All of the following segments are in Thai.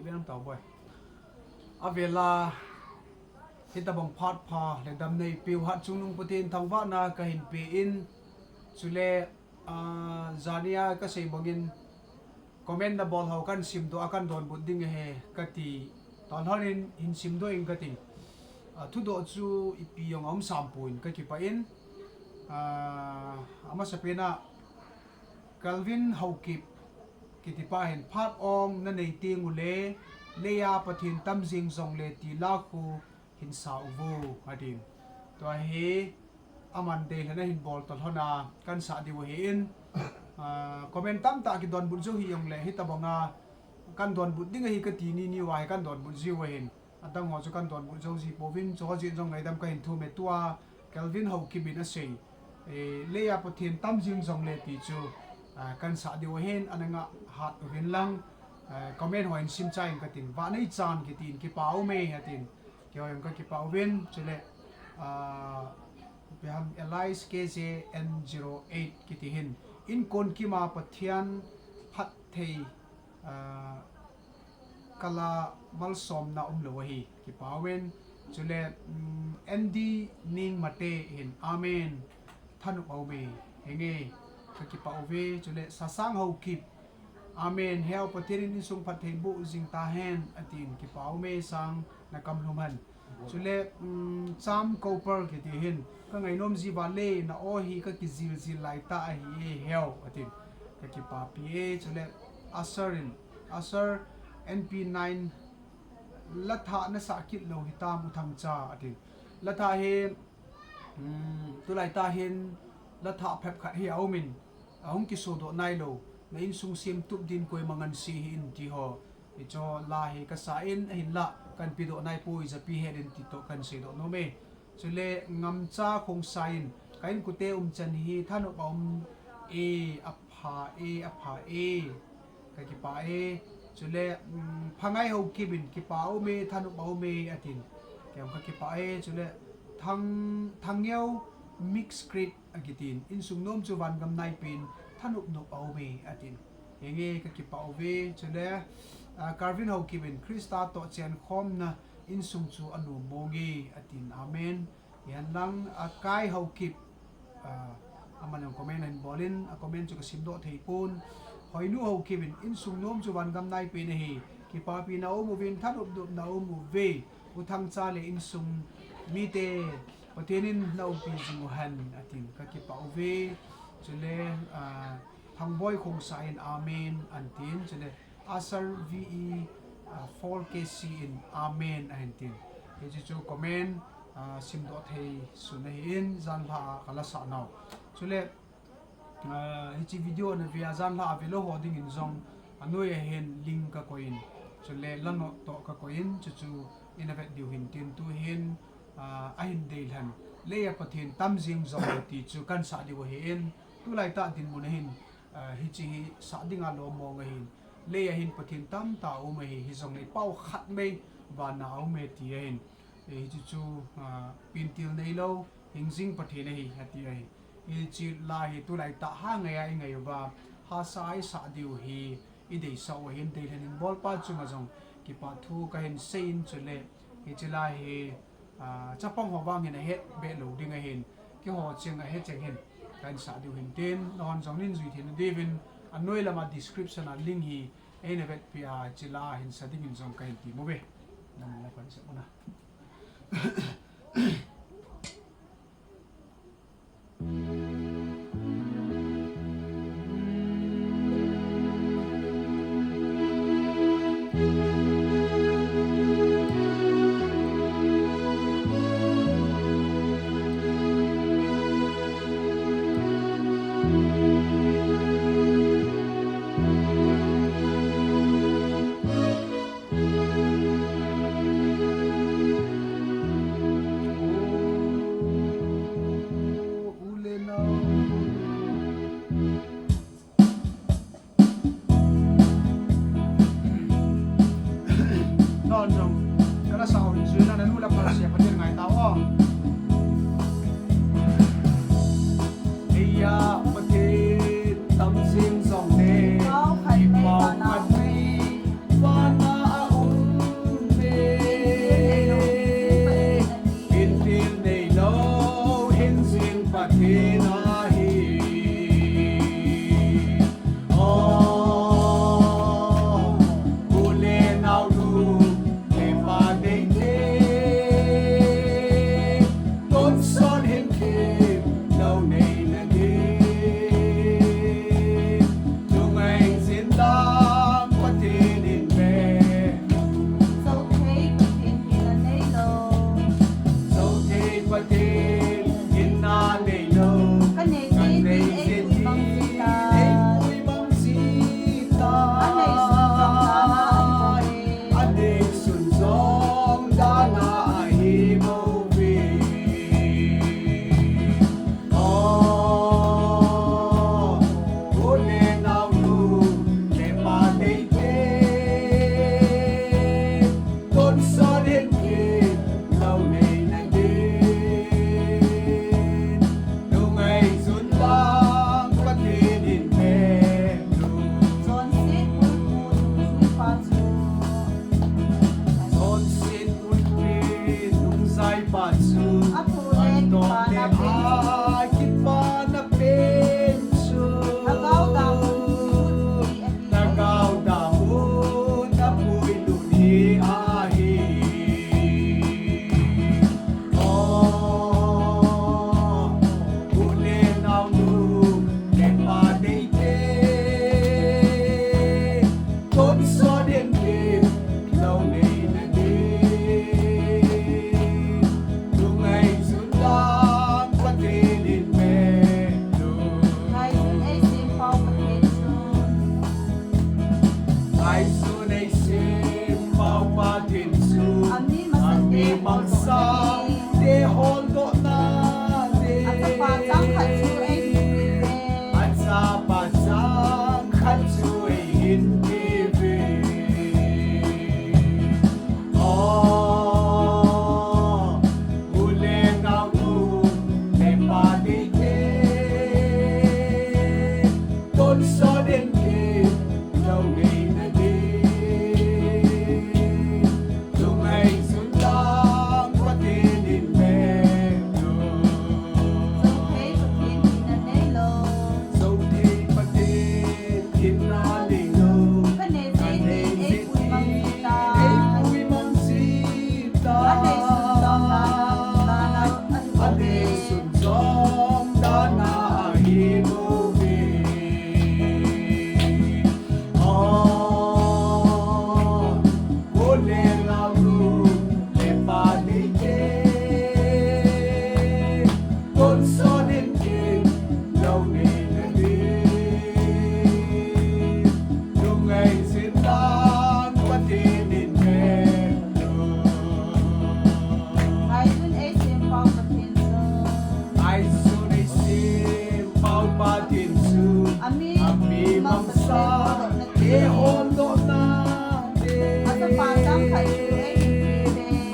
เรื่องต่อไปเวลาที่ตะบงพัดพาและดำในปิวหัดชุงนุงปฏินทางว่านาก็เห็นปีอินสุเลจานียก็เสียบกินคอมเมนต์ดับบอลเขากันซิมตัวกันโดนบุดดิ้งเฮกติตอนนั้นหินซิมด้วยอิงกติทุกตัวจูอีปียงสามปุ่นก็คิดไปอินอามาสเปน่ากัลวินเฮากิบกิติป้าเห็นพัดอมนั่นในตีงูเล่เลียปะทินตั้มจิงจงเลตีลาคูหินสาววูฮะดินตัวเฮอามันเดลนั่นหินบอลตอนทนากันสาดีวเห็นคอมเมนต์ตั้มตากิดอนบุญจูฮิยงเล่ฮิตาบังอากันดอนบุญดิ้งฮิกตีนี่วายกันดอนบุญจิวเห็นอันตั้งหัวจูกันดอนบุญจูจิโปวินจูจิจงไงดำกันเห็นทูเมตัวกัลวินเฮากิบินเซเลียปะทินตั้มจิงจงเลตีจูกันสาดีวเห็นอันนั้นหัดวินลังคอมเมนต์หัวอินซิมใจกันตินว่าในจานกิตินกิปาวเมย์ฮะตินเกี่ยวกับกิปาววินจุเลเป็นเอลิสเคเจN08กิติหินอินคนกิมาปะเทียนพัดเทกลามัลสอมนาเลวฮีกิปาววินจุเลNDนิงมาเตหินอาเมนท่านอุเมเฮงเอกิปาวเวจุเลสสังเฮากิปอาเมนเฮลปฏิรินิสุงพัดเทบุจิงตาเฮนอตินกิปาวเมสังนักำลุมันจุเลจามโคเปอร์กิติหินก็ไงน้อมจีบาเล่นาโอฮีก็กิจิลจิไลตาฮีเฮลอตินก็กิปาพีเอจุเลอัสเซอร์NP9 ลัทธาเนสักิตโลหิตามุทังจาอตินลัทธาเฮตุไลตาเฮนลัทธาเพบขัดเฮเอามินหงกิโซโดไนโลในอินสุงเซียมตุบดินกวยมังันซีหินที่หอไอจอลาเฮกษาอินหินละกันปิโดนายปุยจะปีเฮดินติโตกันเสดโนเมจุเลงำจ้าคงไซน์กันกุเตจันฮีท่านอบอมเออภาเอกันกิปาเอจุเลพังไงเฮากิบินกิปาอุเมท่านอบอมเมอตินแกมกันกิปาเอจุเลทังเยวมิกซ์คริปอกิตินอินสุงโนมจุวันกำนายปินท่านอุบเอาเมอตินยังไงก็กิปเอาเวจุเลการวินเฮากิบินคริสตาโตเชียนคอมนะอินสุงจูอนุโมเกอตินอาเมนยันลังกายเฮากิบมันยังคอมเมนต์ในบอลินคอมเมนต์จุกสิมโดเทปูนหอยนูเฮากิบินอินสุงโนมจุวันกำนายปีนเฮกิปาปีนาอุโมวินท่านอุบนาอุโมเวอุทังซาเลอินสุงมีเตปฏินินนาอุปีจิมุฮันอตินก็กิปเอาเวจุเลทางบอยคงสายอาเมนอันตินจุเลอาซาร์วี4KC in amenอันตินเฮจิจูคอมเมนต์ซิมโดเทสุนัยอินจันลาคลาสานาวจุเลเฮจิวิดีโอนั้นวิอาจันลาวิโลฮอดิ้งอินซองอันนู้นเห็นลิงก์ก็อินจุเลลันโนโตก็อินจูอินเวดดิวหินตินตูเห็นหินเดลหันเลียปะเทียนตั้มจิงจงตีจูกันสาดีวเห็นตุไลตาดินมุนเห็นฮิจิสาดิงอาโลมองเห็นเลียหินปะเทียนตั้มตาอุเมฮิจงในเป้าขัดเมย์บานาอุเมตีเห็นฮิจิจูปินติลneilouหิงจิงปะเทียนเฮฮัตตีเฮฮิจิลาฮิตุไลตาห่างไงวะฮาสายสาดิวเฮอีเดย์สาวเห็นเดลเห็นบอลป้าจุงจงกิปาทูก็เห็นเซนจุเลฮิจิลาเฮจะป้องหัววางเห็นเฮ็ดเบลูดิ้งเห็นกี่หัวเชียงเฮ็ดเชียงเห็นการสาดิวเห็นเต้นนอนจงนินจุยเห็นเดวินอันนู้นละมา description อันลิงฮีเอ็นเวทพิอาจิลาเห็นสาดิมินจงกันตีโมเบนั่นแหละคนเสียนะ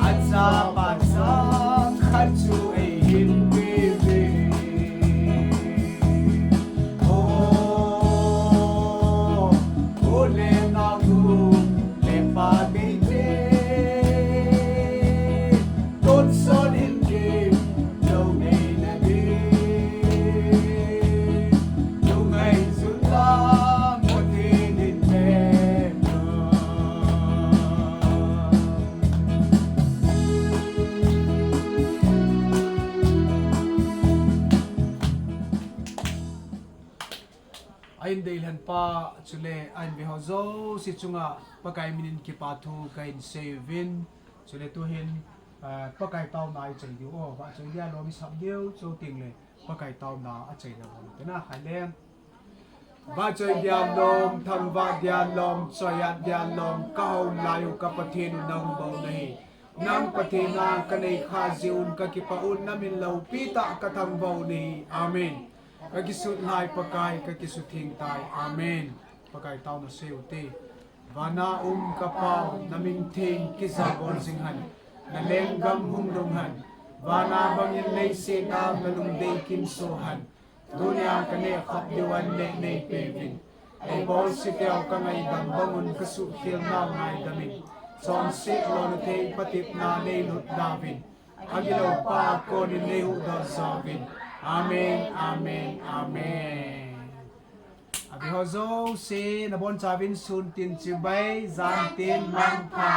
Aza pasang khatsu ei hinkemlou. Tonsot hingjing lâu neina lâu ngày xuống ta một thiên đến bên Ain DEILHEN pa chule ain beho zo si chunga pakai minin ki pa thu kain sevin chule tu hin pakai tau nai chei diu o wa chei dia lo mi sam diu cho ting le pakai tau na a chei na bon te na khale ba chei dia lom thang va dia lom choya dia lom kau layu ka pathen nang bo nei nang pathena kanei kha jiun ka ki pa un namin lo pita ka thang bo nei amen kakisut lai pakai kakisut thing tai amen pakai tau na seute vana kapau naming thing kisabon singhan na lenggam humdunghan vana bangin nei se nam na lungdei kin sohan dunya kane khap diwan le nei pevin ai bol siteo kangai dam bangun kasu khil na ngai damin Chonset lo na thei patip na nei lut davin agilo pa ko ni nehu da savin amen amen amen abihozo se nabon chavin sun tin chibai zan tin mang pha